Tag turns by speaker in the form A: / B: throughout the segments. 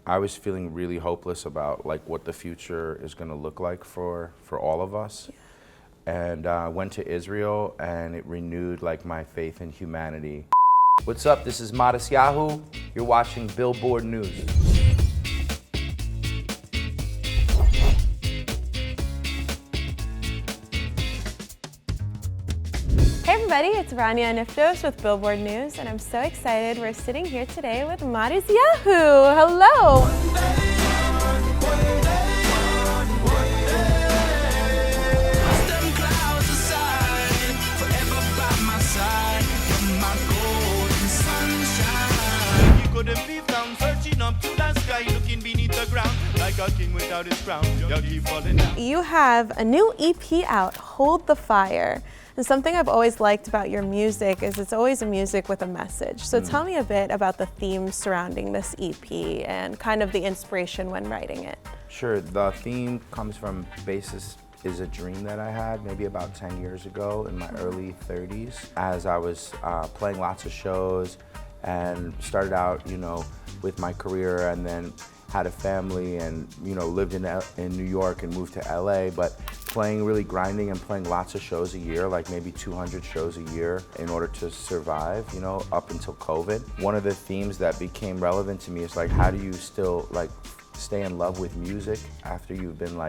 A: I was feeling really hopeless about like what the future is going to look like for all of us. And I went to Israel, and it renewed like my faith in humanity. What's up? This is Matisyahu. You're watching Billboard News.
B: Hey everybody, it's Rania Niftos with Billboard News, and I'm so excited we're sitting here today with Matisyahu. Hello! You have a new EP out, Hold the Fire. And something I've always liked about your music is it's always a music with a message. So tell me a bit about the themes surrounding this EP and kind of the inspiration when writing it.
A: Sure, the theme comes from Basis is a dream that I had maybe about 10 years ago in my early 30s, as I was playing lots of shows and started out, with my career, and then had a family and, lived in New York and moved to LA, but really grinding and playing lots of shows a year, like maybe 200 shows a year in order to survive, up until COVID. One of the themes that became relevant to me is like, how do you still stay in love with music after you've been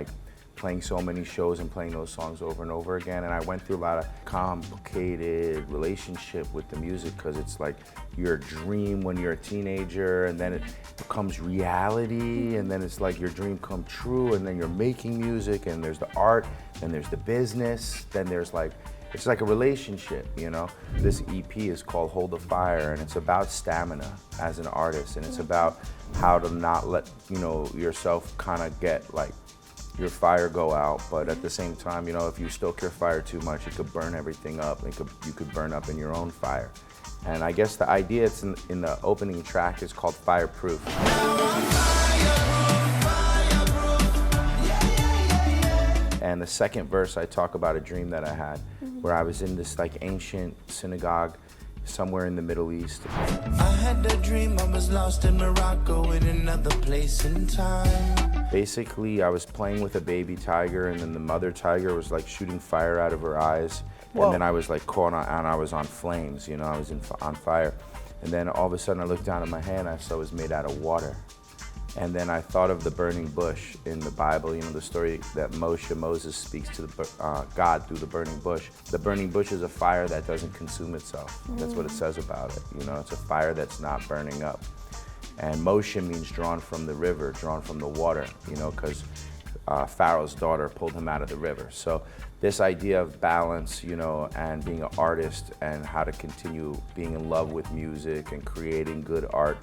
A: playing so many shows and playing those songs over and over again? And I went through a lot of complicated relationship with the music, because it's like your dream when you're a teenager, and then it becomes reality, and then it's like your dream come true, and then you're making music, and there's the art, then there's the business, then there's it's like a relationship, This EP is called Hold the Fire, and it's about stamina as an artist, and it's about how to not let, yourself kind of get your fire go out, but at the same time, if you stoke your fire too much, it could burn everything up. You could burn up in your own fire. And I guess the idea it's in the opening track is called Fireproof. And the second verse, I talk about a dream that I had, where I was in this ancient synagogue somewhere in the Middle East.
C: I had a dream I was lost in Morocco in another place in time.
A: Basically, I was playing with a baby tiger, and then the mother tiger was shooting fire out of her eyes. Whoa. And then I was caught on, and I was on flames, I was on fire. And then all of a sudden I looked down at my hand, I saw it was made out of water. And then I thought of the burning bush in the Bible, the story that Moses speaks to God through the burning bush. The burning bush is a fire that doesn't consume itself. That's what it says about it. It's a fire that's not burning up. And Moshe means drawn from the river, drawn from the water, because Pharaoh's daughter pulled him out of the river. So this idea of balance, and being an artist, and how to continue being in love with music and creating good art,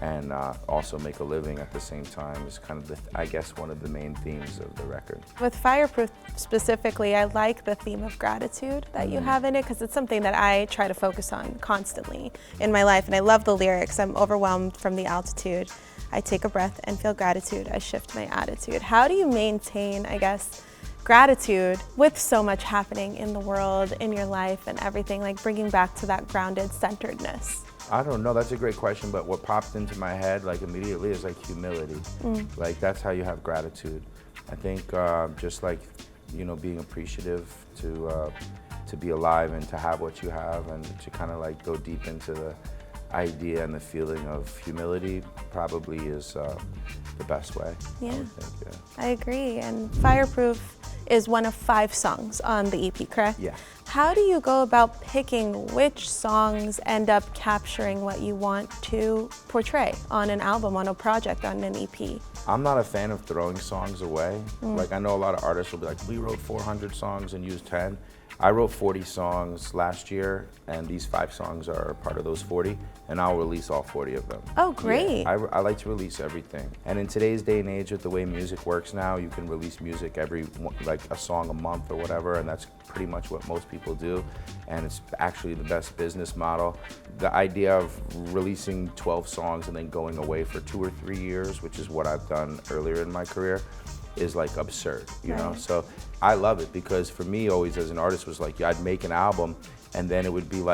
A: and also make a living at the same time is kind of, I guess, one of the main themes of the record.
B: With Fireproof specifically, I like the theme of gratitude that you have in it, because it's something that I try to focus on constantly in my life, and I love the lyrics. I'm overwhelmed from the altitude. I take a breath and feel gratitude. I shift my attitude. How do you maintain, I guess, gratitude with so much happening in the world, in your life, and everything, bringing back to that grounded centeredness?
A: I don't know, that's a great question, but what popped into my head immediately is humility. That's how you have gratitude. I think just being appreciative to be alive and to have what you have, and to kind of go deep into the idea and the feeling of humility probably is the best way.
B: Yeah,
A: I would think,
B: I agree. And Fireproof is one of 5 songs on the EP, correct?
A: Yeah.
B: How do you go about picking which songs end up capturing what you want to portray on an album, on a project, on an EP?
A: I'm not a fan of throwing songs away. I know a lot of artists will be we wrote 400 songs and used 10. I wrote 40 songs last year, and these 5 songs are part of those 40, and I'll release all 40 of them.
B: Oh, great.
A: Yeah, I like to release everything. And in today's day and age, with the way music works now, you can release music every, a song a month or whatever, and that's pretty much what most people do, and it's actually the best business model. The idea of releasing 12 songs and then going away for 2 or 3 years, which is what I've done earlier in my career, is absurd, you know? So I love it, because for me always as an artist was I'd make an album, and then it would be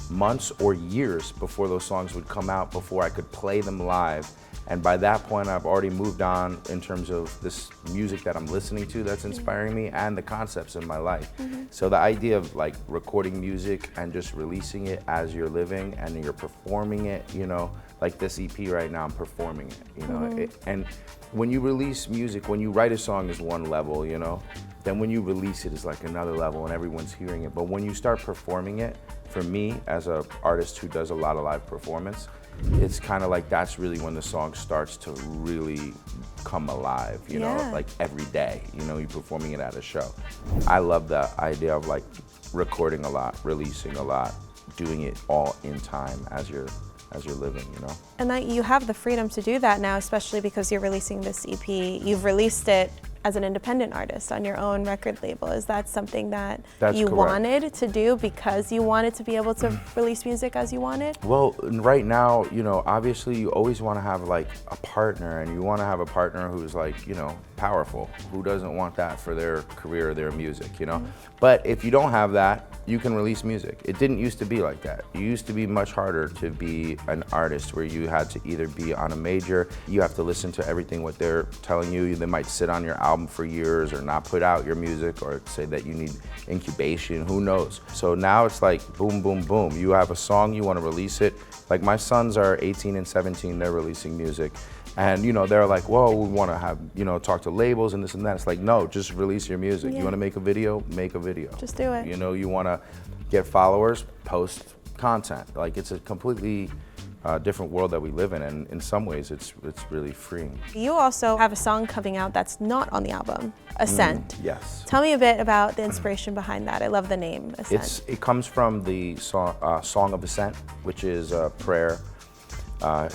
A: months or years before those songs would come out, before I could play them live And by that point, I've already moved on in terms of this music that I'm listening to that's inspiring me and the concepts in my life. So the idea of like recording music and just releasing it as you're living and you're performing it, you know, like this EP right now, I'm performing it, you know. And when you release music, when you write a song is one level, you know, then when you release it is like another level and everyone's hearing it. But when you start performing it, for me, as an artist who does a lot of live performance, it's kind of like that's really when the song starts to really come alive, you know, like every day, you know, you're performing it at a show. I love the idea of like recording a lot, releasing a lot, doing it all in time as you're living, you know.
B: And that you have the freedom to do that now, especially because you're releasing this EP. You've released it as an independent artist on your own record label. Is that something that you wanted to do because you wanted to be able to release music as you wanted?
A: Well, right now, you know, obviously you always want to have like a partner, and you want to have a partner who's like, you know, powerful. Who doesn't want that for their career or their music, you know? But if you don't have that, you can release music. It didn't used to be like that. It used to be much harder to be an artist, where you had to either be on a major, you have to listen to everything what they're telling you. They might sit on your album for years or not put out your music, or say that you need incubation, who knows. So now it's like boom, boom, boom. You have a song, you want to release it. Like my sons are 18 and 17, they're releasing music. And you know, they're like, whoa, we want to have, you know, talk to labels and this and that. It's like, no, just release your music. You want to make a video, make a video.
B: Just do it.
A: You know, you want to get followers, post content. Like it's a completely different world that we live in, and in some ways it's really freeing.
B: You also have a song coming out that's not on the album, Ascent.
A: Yes.
B: Tell me a bit about the inspiration behind that. I love the name, Ascent.
A: It comes from the Song of Ascent, which is a prayer,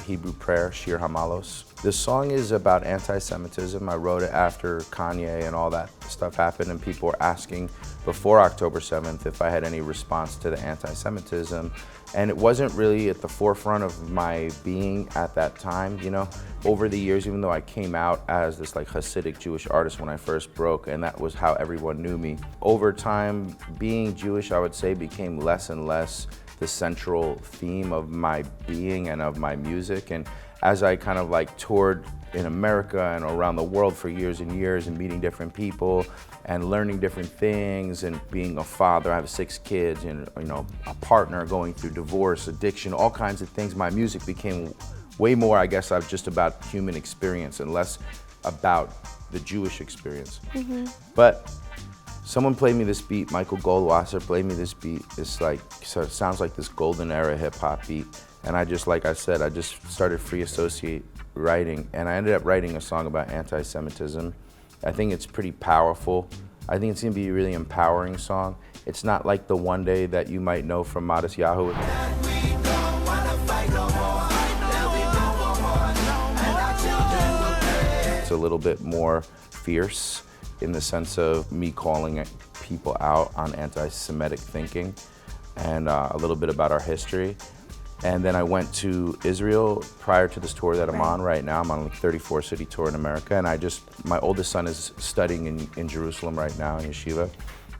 A: Hebrew prayer, Shir Hamalos. This song is about anti-Semitism. I wrote it after Kanye and all that stuff happened, and people were asking before October 7th if I had any response to the anti-Semitism. And it wasn't really at the forefront of my being at that time, you know. Over the years, even though I came out as this like Hasidic Jewish artist when I first broke, and that was how everyone knew me, over time, being Jewish, I would say, became less and less the central theme of my being and of my music. And as I kind of like toured in America and around the world for years and years, and meeting different people and learning different things, and being a father, I have 6 kids, and you know, a partner going through divorce, addiction, all kinds of things, my music became way more, I guess, just about human experience and less about the Jewish experience. But someone played me this beat, Michael Goldwasser played me this beat. It's like, so it sounds like this golden era hip hop beat. And I just, like I said, I just started free associate writing, and I ended up writing a song about anti-Semitism. I think it's pretty powerful. I think it's gonna be a really empowering song. It's not like the One Day that you might know from Matisyahu. It's a little bit more fierce in the sense of me calling people out on anti-Semitic thinking, and a little bit about our history. And then I went to Israel prior to this tour that I'm on right now. I'm on a 34-city tour in America, and my oldest son is studying in Jerusalem right now in yeshiva,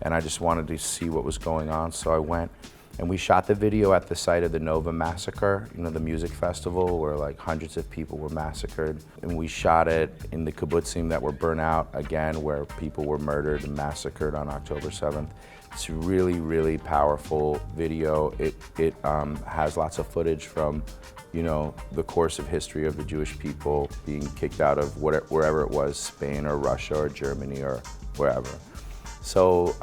A: and I just wanted to see what was going on, so I went. And we shot the video at the site of the Nova Massacre, you know, the music festival where like hundreds of people were massacred. And we shot it in the kibbutzim that were burnt out again, where people were murdered and massacred on October 7th. It's a really, really powerful video. It has lots of footage from, you know, the course of history of the Jewish people being kicked out of wherever it was, Spain or Russia or Germany or wherever. So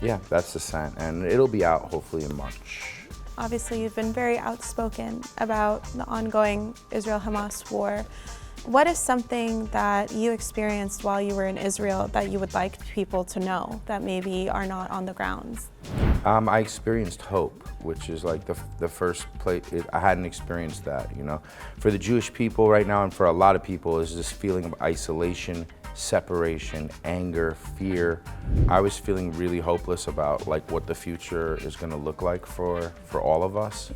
A: yeah, that's Ascent, and it'll be out hopefully in March.
B: Obviously, you've been very outspoken about the ongoing Israel-Hamas war. What is something that you experienced while you were in Israel that you would like people to know that maybe are not on the grounds?
A: I experienced hope, which is like the first place. I hadn't experienced that, you know. For the Jewish people right now, and for a lot of people, is this feeling of isolation, separation, anger, fear. I was feeling really hopeless about like what the future is going to look like for all of us.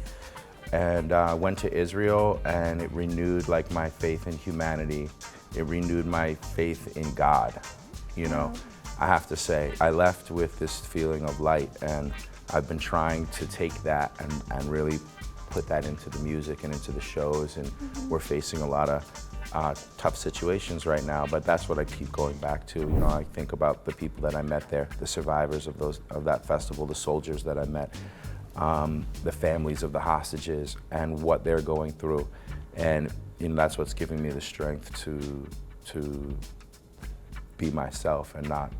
A: And I went to Israel, and it renewed like my faith in humanity. It renewed my faith in God, you know. I have to say, I left with this feeling of light, and I've been trying to take that and really put that into the music and into the shows, and we're facing a lot of tough situations right now, but that's what I keep going back to. You know, I think about the people that I met there, the survivors of that festival, the soldiers that I met, the families of the hostages, and what they're going through. And you know, that's what's giving me the strength to be myself and not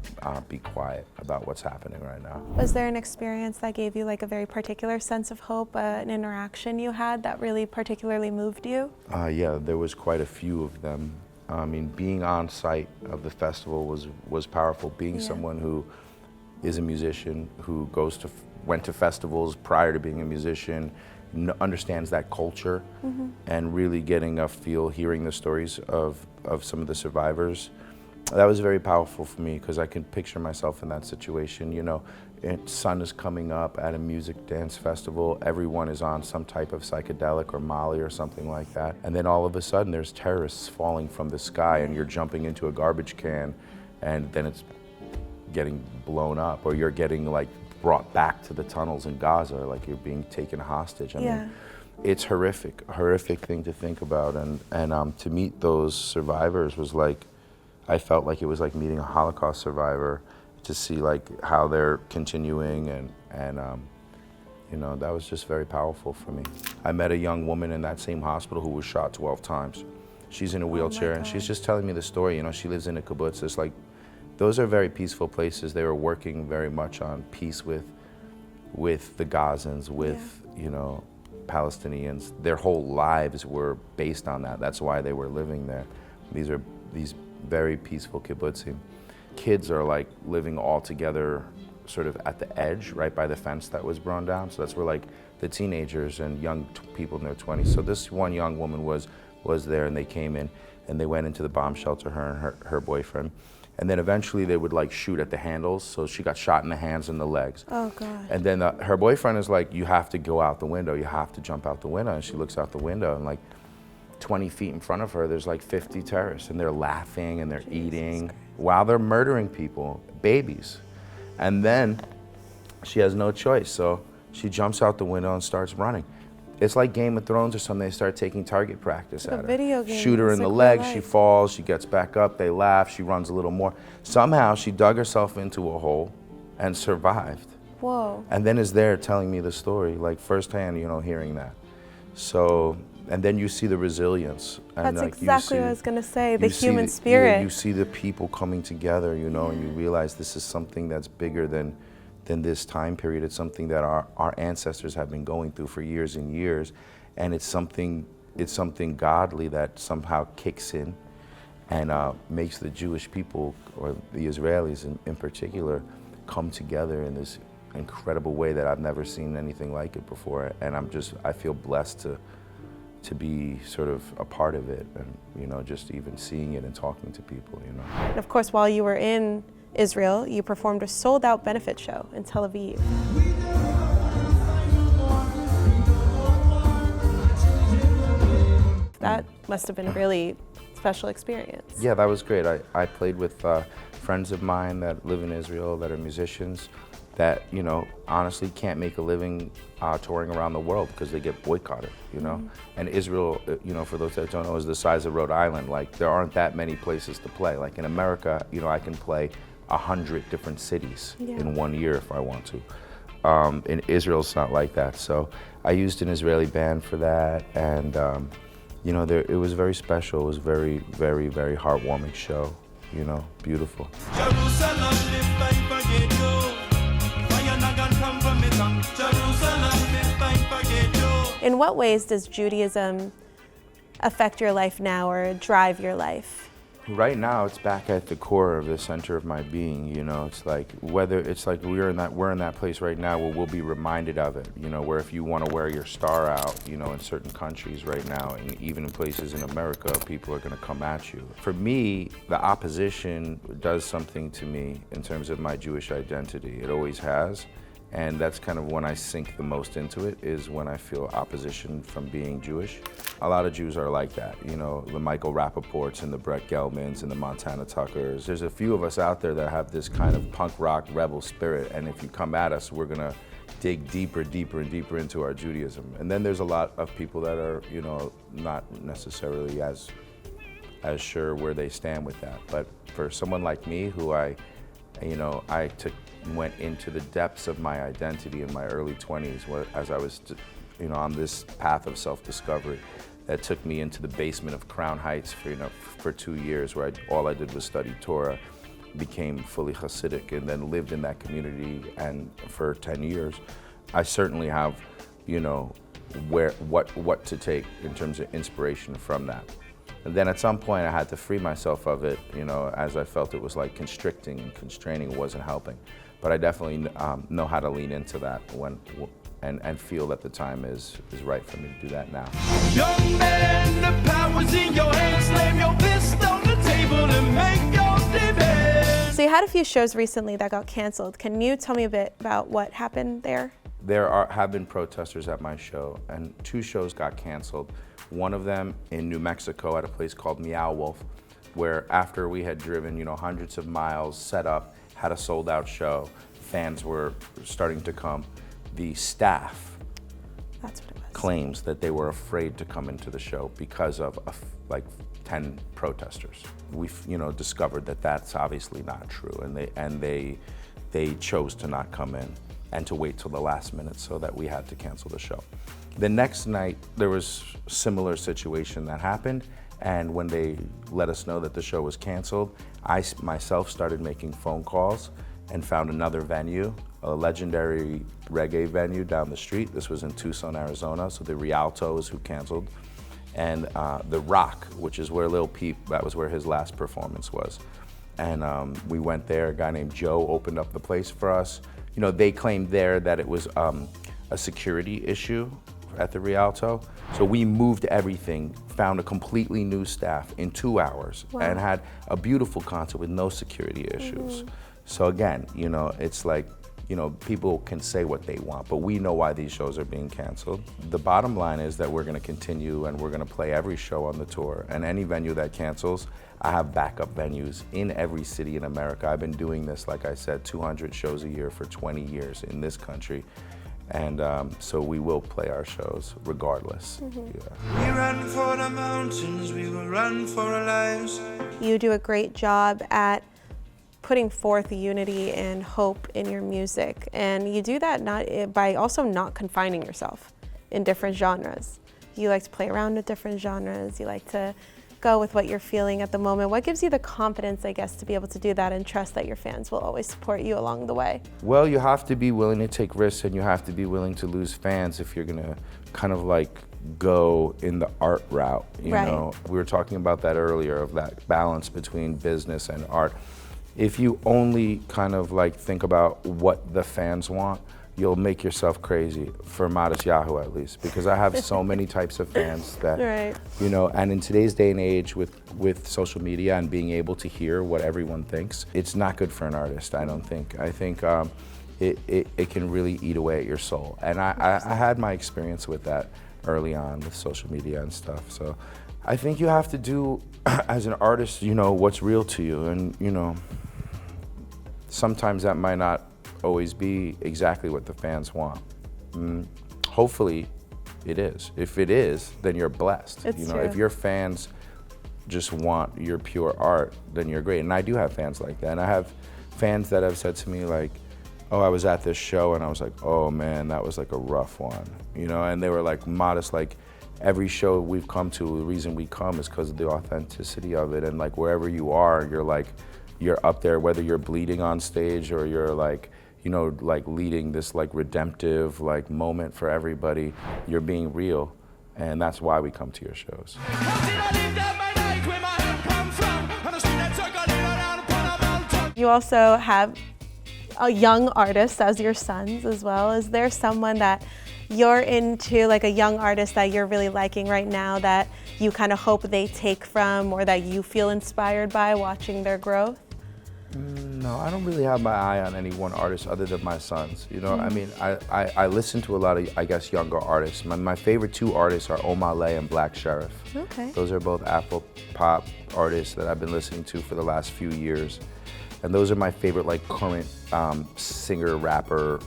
A: be quiet about what's happening right now.
B: Was there an experience that gave you like a very particular sense of hope, an interaction you had that really particularly moved you?
A: Yeah, there was quite a few of them. I mean, being on site of the festival was powerful. Being someone who is a musician, who went to festivals prior to being a musician, understands that culture, and really getting a feel, hearing the stories of some of the survivors. That was very powerful for me because I can picture myself in that situation. You know, sun is coming up at a music dance festival. Everyone is on some type of psychedelic or Molly or something like that. And then all of a sudden there's terrorists falling from the sky and you're jumping into a garbage can and then it's getting blown up, or you're getting like brought back to the tunnels in Gaza, like you're being taken hostage. I mean, it's a horrific thing to think about. And to meet those survivors was like, I felt like it was like meeting a Holocaust survivor, to see like how they're continuing, and you know, that was just very powerful for me. I met a young woman in that same hospital who was shot 12 times. She's in a wheelchair, and she's just telling me the story. You know, she lives in a kibbutz. It's like, those are very peaceful places. They were working very much on peace with the Gazans, with you know, Palestinians. Their whole lives were based on that. That's why they were living there. These very peaceful kibbutzim. Kids are like living all together sort of at the edge, right by the fence that was brought down. So that's where like the teenagers and young people in their 20s. So this one young woman was there, and they came in and they went into the bomb shelter, her and her boyfriend. And then eventually they would like shoot at the handles. So she got shot in the hands and the legs.
B: Oh God.
A: And then her boyfriend is like, you have to go out the window. You have to jump out the window. And she looks out the window, and like 20 feet in front of her, there's like 50 terrorists, and they're laughing and they're eating while they're murdering people, babies. And then she has no choice, so she jumps out the window and starts running. It's like Game of Thrones or something. They start taking target practice at her.
B: Video game.
A: Shoot her in the leg, she falls, she gets back up, they laugh, she runs a little more. Somehow she dug herself into a hole and survived.
B: Whoa.
A: And then is there telling me the story, like firsthand, you know, hearing that. So, and then you see the resilience. And
B: That's
A: like
B: exactly what I was going to say, the human spirit.
A: You see the people coming together, you know, and you realize this is something that's bigger than this time period. It's something that our ancestors have been going through for years and years, and it's something godly that somehow kicks in and makes the Jewish people, or the Israelis in particular, come together in this incredible way that I've never seen anything like it before. And I feel blessed to be sort of a part of it, and you know, just even seeing it and talking to people, you know.
B: And of course, while you were in Israel, you performed a sold-out benefit show in Tel Aviv. That must have been a really special experience.
A: Yeah, that was great. I played with friends of mine that live in Israel that are musicians that, you know, honestly can't make a living touring around the world because they get boycotted, you know? And Israel, you know, for those that don't know, is the size of Rhode Island. Like, there aren't that many places to play. Like in America, you know, I can play 100 different cities in 1 year if I want to. In Israel, it's not like that. So I used an Israeli band for that, and you know, it was very special. It was very, very, very heartwarming show. You know, beautiful.
B: In what ways does Judaism affect your life now or drive your life?
A: Right now, it's back at the core of the center of my being. You know, it's like we're in that place right now where we'll be reminded of it. You know, where if you want to wear your star out, you know, in certain countries right now, and even in places in America, people are going to come at you. For me, the opposition does something to me in terms of my Jewish identity. It always has. And that's kind of when I sink the most into it, is when I feel opposition from being Jewish. A lot of Jews are like that, you know, the Michael Rappaports and the Brett Gelmans and the Montana Tuckers. There's a few of us out there that have this kind of punk rock rebel spirit, and if you come at us, we're gonna dig deeper and deeper into our Judaism. And then there's a lot of people that are, not necessarily as sure where they stand with that. But for someone like me, who went into the depths of my identity in my early 20s, as I was, on this path of self-discovery, that took me into the basement of Crown Heights for 2 years, where all I did was study Torah, became fully Hasidic, and then lived in that community and for 10 years. I certainly have, what to take in terms of inspiration from that. And then at some point I had to free myself of it, as I felt it was like constricting and constraining, it wasn't helping. But I definitely know how to lean into that and feel that the time is right for me to do that now.
C: Young man, the power's in your hands. Slam your fist on the table and make your demand.
B: So you had a few shows recently that got canceled. Can you tell me a bit about what happened there?
A: There have been protesters at my show, and 2 shows got canceled. One of them in New Mexico at a place called Meow Wolf, where after we had driven, hundreds of miles, set up, had a sold-out show, fans were starting to come. The staff claims that they were afraid to come into the show because of 10 protesters. We've discovered that that's obviously not true, and they chose to not come in and to wait till the last minute, so that we had to cancel the show. The next night there was a similar situation that happened, and when they let us know that the show was canceled, I myself started making phone calls and found another venue, a legendary reggae venue down the street. This was in Tucson, Arizona, so the Rialtos, who canceled, and The Rock, which is where Lil Peep, that was where his last performance was. And we went there, a guy named Joe opened up the place for us. They claimed there that it was a security issue at the Rialto. So we moved everything, found a completely new staff in 2 hours,
B: wow,
A: and had a beautiful concert with no security issues.
B: Mm-hmm.
A: So again, it's like, people can say what they want, but we know why these shows are being canceled. The bottom line is that we're gonna continue, and we're gonna play every show on the tour, and any venue that cancels, I have backup venues in every city in America. I've been doing this, like I said, 200 shows a year for 20 years in this country. And so we will play our shows regardless.
B: Mm-hmm.
C: We run for the mountains, we will run for our lives.
B: You do a great job at putting forth unity and hope in your music, and you do that by also not confining yourself in different genres. You like to play around with different genres, you like to go with what you're feeling at the moment. What gives you the confidence, I guess, to be able to do that and trust that your fans will always support you along the way?
A: Well, you have to be willing to take risks, and you have to be willing to lose fans if you're gonna kind of like go in the art route, you know? We were talking about that earlier, of that balance between business and art. If you only kind of like think about what the fans want, you'll make yourself crazy, for Matisyahu at least, because I have so many types of fans that, and in today's day and age with social media and being able to hear what everyone thinks, it's not good for an artist, I don't think. I think it can really eat away at your soul. And I had my experience with that early on with social media and stuff. So I think you have to do, as an artist, what's real to you. And, sometimes that might not always be exactly what the fans want. Hopefully it is. If it is, then you're blessed.
B: It's true.
A: If your fans just want your pure art, then you're great. And I do have fans like that. And I have fans that have said to me like, oh, I was at this show and I was like, oh man, that was like a rough one. And they were like modest, like every show we've come to, the reason we come is because of the authenticity of it. And like wherever you are, you're up there, whether you're bleeding on stage or you're like, like leading this like redemptive like moment for everybody, you're being real. And that's why we come to your shows.
B: You also have a young artist as your sons as well. Is there someone that you're into, like a young artist that you're really liking right now, that you kind of hope they take from, or that you feel inspired by watching their growth?
A: No, I don't really have my eye on any one artist other than my sons. I mean, I listen to a lot of, I guess, younger artists. My favorite 2 artists are Omale and Black Sheriff.
B: Okay.
A: Those are both Afro pop artists that I've been listening to for the last few years. And those are my favorite like current singer, rapper,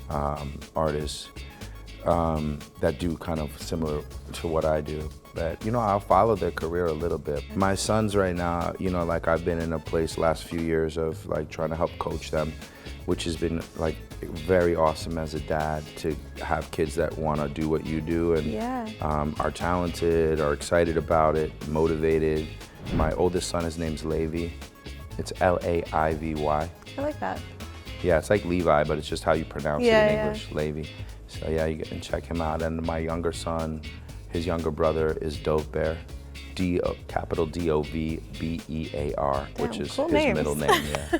A: artists that do kind of similar to what I do. But, you know, I'll follow their career a little bit. My sons right now, you know, like I've been in a place last few years of like trying to help coach them, which has been like very awesome as a dad to have kids that want to do what you do and are talented, are excited about it, motivated. My oldest son, his name's Levi. It's Laivy.
B: I like that.
A: Yeah, it's like Levi, but it's just how you pronounce it in English, Levi. So yeah, you can check him out. And my younger son, his younger brother is Dove Bear, capital Dovbear, which is
B: cool
A: his
B: names.
A: middle name. Yeah,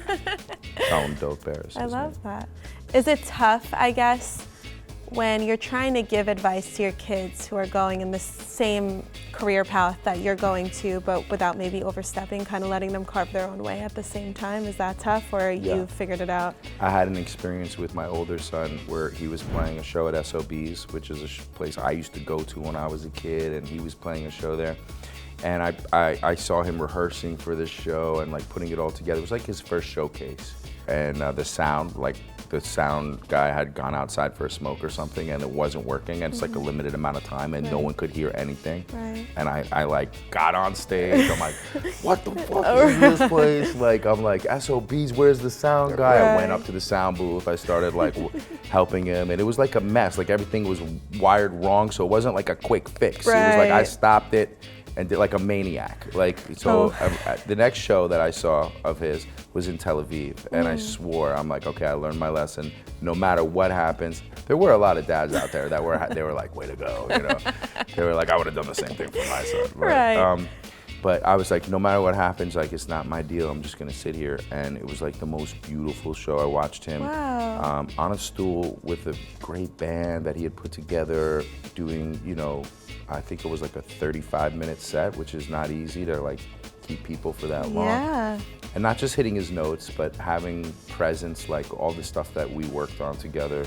A: call him Dove Bear.
B: I love that. Is it tough, I guess, when you're trying to give advice to your kids who are going in the same career path that you're going to, but without maybe overstepping, kind of letting them carve their own way at the same time? Is that tough, or you figured it out?
A: I had an experience with my older son where he was playing a show at SOB's, which is a place I used to go to when I was a kid, and he was playing a show there. And I saw him rehearsing for this show and like putting it all together. It was like his first showcase. And the sound guy had gone outside for a smoke or something and it wasn't working, and it's like a limited amount of time and no one could hear anything. And I like got on stage, I'm like, what the fuck is this place? Like, I'm like, SOB's, where's the sound guy? I went up to the sound booth, I started like helping him, and it was like a mess. Like everything was wired wrong, so it wasn't like a quick fix. It was like I stopped it and did like a maniac. Like, so the next show that I saw of his was in Tel Aviv, and I swore, I'm like, okay, I learned my lesson. No matter what happens, there were a lot of dads out there that they were like, way to go, you know. They were like, I would have done the same thing for my son. But I was like, no matter what happens, like, it's not my deal. I'm just gonna sit here. And it was like the most beautiful show. I watched him on a stool with a great band that he had put together, doing, you know, I think it was like a 35-minute set, which is not easy to like keep people for that long. And not just hitting his notes, but having presence, like all the stuff that we worked on together,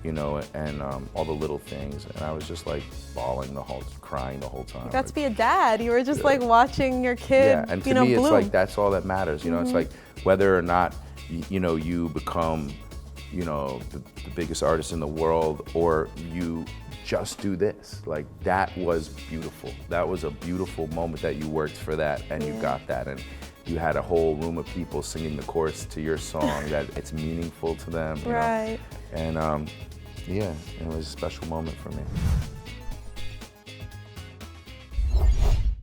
A: you know, and all the little things. And I was just like bawling crying the whole time.
B: You got to be a dad. You were just like watching your kid,
A: and to
B: you know,
A: me,
B: bloom.
A: it's like that's all that matters. You know, it's like whether or not, you know, you become, you know, the biggest artist in the world, or you just do this. Like, that was beautiful. That was a beautiful moment that you worked for that, and you got that, and you had a whole room of people singing the chorus to your song that it's meaningful to them. You know? And yeah, it was a special moment for me.